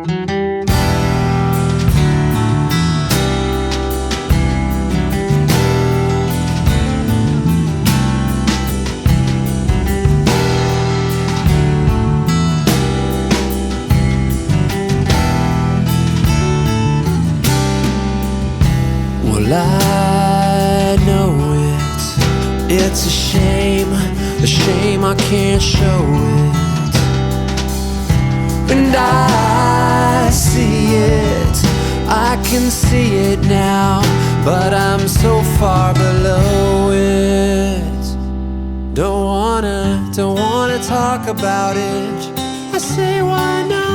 Well, I know it's a shame I can't show it. And I see it, I can see it now, but I'm so far below it. Don't wanna talk about it. I say why not?